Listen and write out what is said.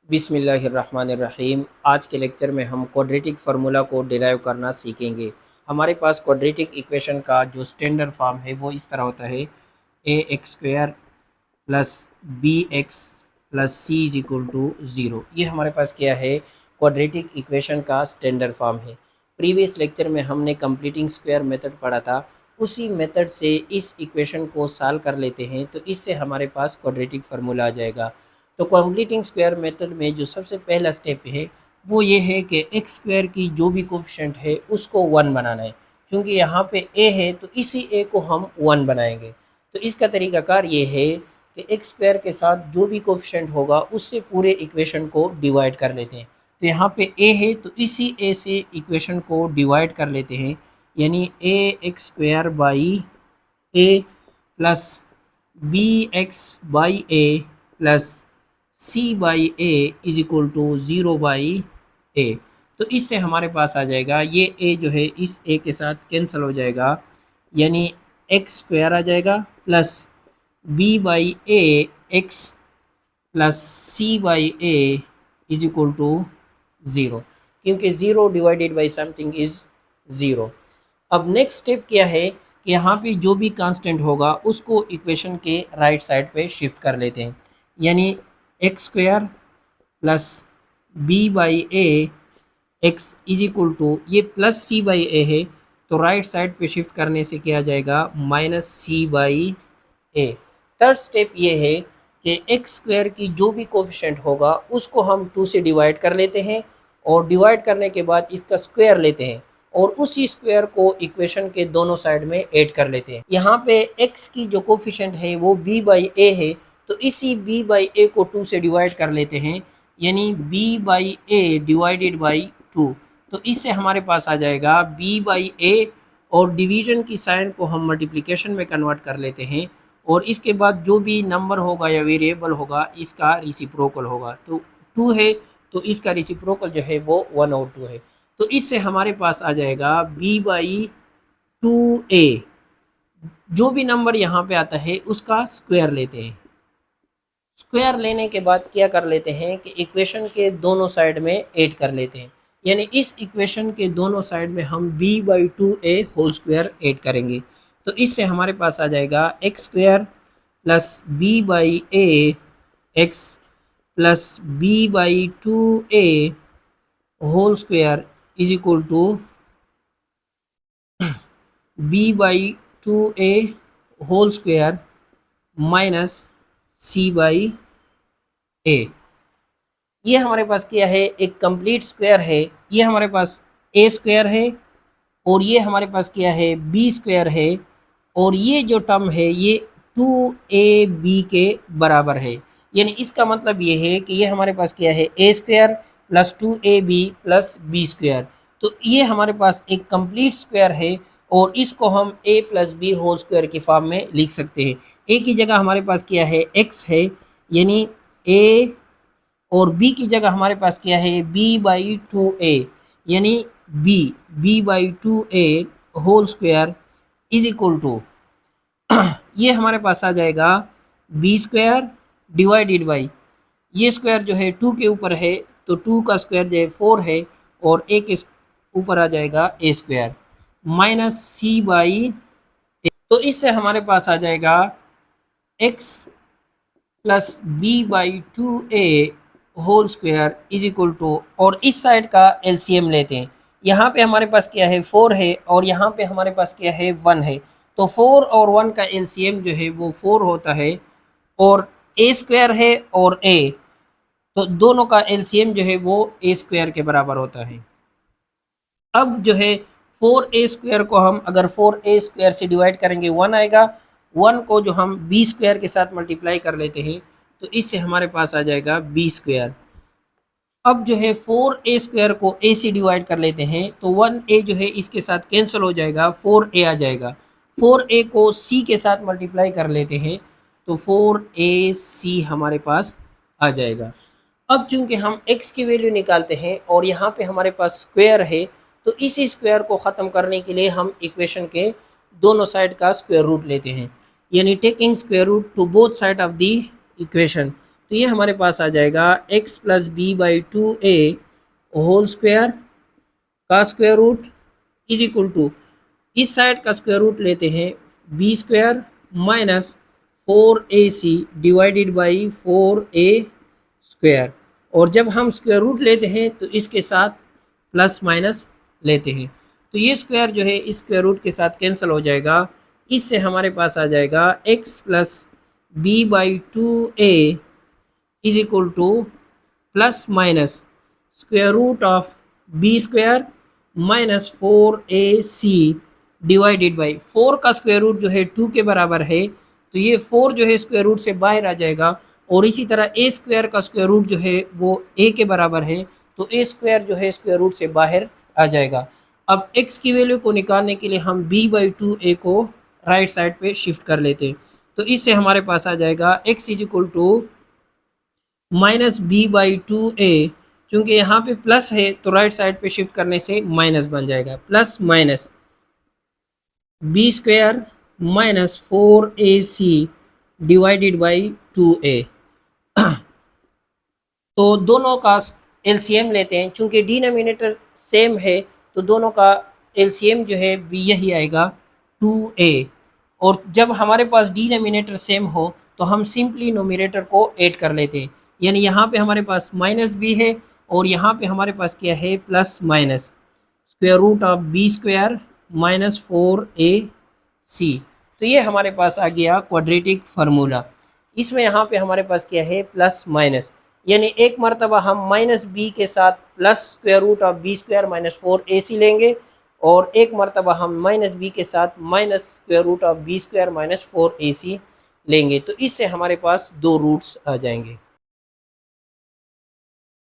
बिस्मिल्लाहिर्रहमानिर्रहीम। आज के लेक्चर में हम क्वाड्रेटिक फार्मूला को डिराइव करना सीखेंगे। हमारे पास क्वाड्रेटिक इक्वेशन का जो स्टैंडर्ड फॉर्म है वो इस तरह होता है: a x square plus b x plus c is equal to zero. ये हमारे पास क्या है, क्वाड्रेटिक इक्वेशन का स्टैंडर्ड फॉर्म है। प्रीवियस लेक्चर में हमने कंप्लीटिंग स्क्वायर मेथड पढ़ा था, उसी मेथड से इस इक्वेशन को सॉल्व कर लेते हैं तो इससे हमारे पास क्वाड्रेटिक फार्मूला आ जाएगा। तो कंप्लीटिंग स्क्वायर मेथड में जो सबसे पहला स्टेप है वो ये है कि एक्स स्क्वायर की जो भी कोफिशिएंट है उसको वन बनाना है। क्योंकि यहाँ पे ए है तो इसी ए को हम वन बनाएंगे। तो इसका तरीकाकार ये है कि एक्स स्क्वायर के साथ जो भी कोफिशिएंट होगा उससे पूरे इक्वेशन को डिवाइड कर लेते हैं। तो यहाँ पे ए है तो इसी ए से इक्वेशन को डिवाइड कर लेते हैं, यानी a x square by a plus b x by a plus c by a is equal to zero by a. तो इससे हमारे पास आ जाएगा, ये ए जो है इस ए के साथ कैंसिल हो जाएगा, यानी एक्स स्क्वायर आ जाएगा plus b by a x plus c by a is equal to zero, क्योंकि zero divided by something is zero. अब नेक्स्ट स्टेप क्या है कि यहाँ पे जो भी कांस्टेंट होगा उसको इक्वेशन के राइट साइड पे शिफ्ट कर लेते हैं, यानी x square plus b by a x is equal to, ये प्लस सी बाई ए है तो राइट साइड पे शिफ्ट करने से क्या आ जाएगा, minus c by a. Third step ये है कि एक्स स्क्वायर की जो भी कोफिशिएंट होगा उसको हम टू से डिवाइड कर लेते हैं और डिवाइड करने के बाद इसका स्क्वायर लेते हैं और उसी स्क्वायर को इक्वेशन के दोनों साइड में ऐड कर लेते हैं। यहाँ पे x की जो कोफिशिएंट है वो b बाई ए है तो इसी b बाई ए को 2 से डिवाइड कर लेते हैं, यानी b by A divided by 2। तो इससे हमारे पास आ जाएगा b बाई ए और डिवीजन की साइन को हम मल्टीप्लिकेशन में कन्वर्ट कर लेते हैं और इसके बाद जो भी नंबर होगा या वेरिएबल होगा इसका रेसिप्रोकल होगा। तो 2 है तो इसका रेसिप्रोकल जो है वो 1 और 2 है। तो इससे हमारे पास आ जाएगा b बाई 2a। जो भी नंबर यहाँ पे आता है उसका स्क्वायर लेते हैं। स्क्वायर लेने के बाद क्या कर लेते हैं कि इक्वेशन के दोनों साइड में ऐड कर लेते हैं, यानी इस इक्वेशन के दोनों साइड में हम b by 2a whole square add करेंगे। तो इससे हमारे पास आ जाएगा x square plus b by a x plus b by 2a whole square is equal to b by 2a whole square minus c by a. ये हमारे पास क्या है, एक कंप्लीट स्क्वायर है। ये हमारे पास ए स्क्वायर है और ये हमारे पास क्या है, बी स्क्वायर है और ये जो टर्म है ये 2ab के बराबर है। यानी इसका मतलब ये है कि ये हमारे पास क्या है, a square plus 2ab plus b square. तो ये हमारे पास एक कंप्लीट स्क्वायर है और इसको हम a plus b whole square की फॉर्म में लिख सकते हैं। a की जगह हमारे पास क्या है, x है, यानी a, और b की जगह हमारे पास क्या है, b बाई 2a, यानी b by 2a whole square is equal to ये हमारे पास आ जाएगा बी स्क्वायर डिवाइडेड बाई, ये स्क्वायर जो है 2 के ऊपर है तो 2 का स्क्वायर जो है 4 है और a के ऊपर आ जाएगा a square minus c by. तो इससे हमारे पास आ जाएगा x plus b by 2a whole square is equal to, और इस साइड का एलसीएम लेते हैं। यहाँ पे हमारे पास क्या है, 4 है और यहाँ पे हमारे पास क्या है, 1 है। तो 4 और 1 का एलसीएम जो है वो 4 होता है और a स्क्वायर है और a, तो दोनों का एलसीएम जो है वो a स्क्वायर के बराबर होता है। अब जो है 4a स्क्वायर को हम अगर 4a स्क्वायर से डिवाइड करेंगे 1 आएगा, 1 को जो हम b स्क्वायर के साथ मल्टीप्लाई कर लेते हैं तो इससे हमारे पास आ जाएगा b स्क्वायर। अब जो है 4a स्क्वायर को a से डिवाइड कर लेते हैं तो 1a जो है इसके साथ कैंसिल हो जाएगा, 4a आ जाएगा। 4a को c के साथ मल्टीप्लाई कर लेते हैं तो 4ac हमारे पास आ जाएगा। अब चूंकि हम x की वैल्यू निकालते हैं और यहाँ पे हमारे पास स्क्वायर है तो इसी स्क्वायर को ख़त्म करने के लिए हम इक्वेशन के दोनों साइड का स्क्वायर रूट लेते हैं, यानी taking square root to both side of the equation. तो ये हमारे पास आ जाएगा x plus b by 2a whole square का square root is equal to, इस साइड का स्क्वायर रूट लेते हैं b square minus 4ac divided by 4a square, और जब हम स्क्वायर रूट लेते हैं तो इसके साथ प्लस माइनस लेते हैं, तो ये स्क्वायर जो है इस स्क्वायर रूट के साथ कैंसिल हो जाएगा। इससे हमारे पास आ जाएगा x plus b by 2a is equal to plus minus square root of b square minus 4ac divided by 4 का स्क्वायर रूट जो है 2 के बराबर है, तो ये 4 जो है स्क्वायर रूट से बाहर आ जाएगा, और इसी तरह ए स्क्वायर का स्क्वायर रूट जो है वो a के बराबर है, तो ए स्क्वायर जो है स्क्वायर रूट से बाहर आ जाएगा। अब x की वैल्यू को निकालने के लिए हम b बाई 2a को राइट साइड पे शिफ्ट कर लेते हैं, तो इससे हमारे पास आ जाएगा x is equal to minus b by 2a, क्योंकि यहाँ पे प्लस है तो राइट साइड पे शिफ्ट करने से माइनस बन जाएगा, plus minus b square minus 4ac divided by 2a। तो दोनों का एलसीएम लेते हैं, चूंकि डिनोमिनेटर सेम है तो दोनों का एलसीएम जो है भी यही आएगा 2a, और जब हमारे पास डिनोमिनेटर सेम हो तो हम सिंपली नोमिनेटर को ऐड कर लेते हैं, यानी यहाँ पे हमारे पास माइनस बी है और यहाँ पे हमारे पास क्या है plus minus square root of b square minus 4ac। तो ये हमारे पास आ गया क्वाड्रेटिक फार्मूला। इसमें यहाँ पे हमारे पास क्या है प्लस माइनस, यानी एक मरतबा हम माइनस बी के साथ plus square root of b square minus 4ac लेंगे, और एक मरतबा हम माइनस बी के साथ minus square root of b square minus 4ac लेंगे, तो इससे हमारे पास दो रूट्स आ जाएंगे।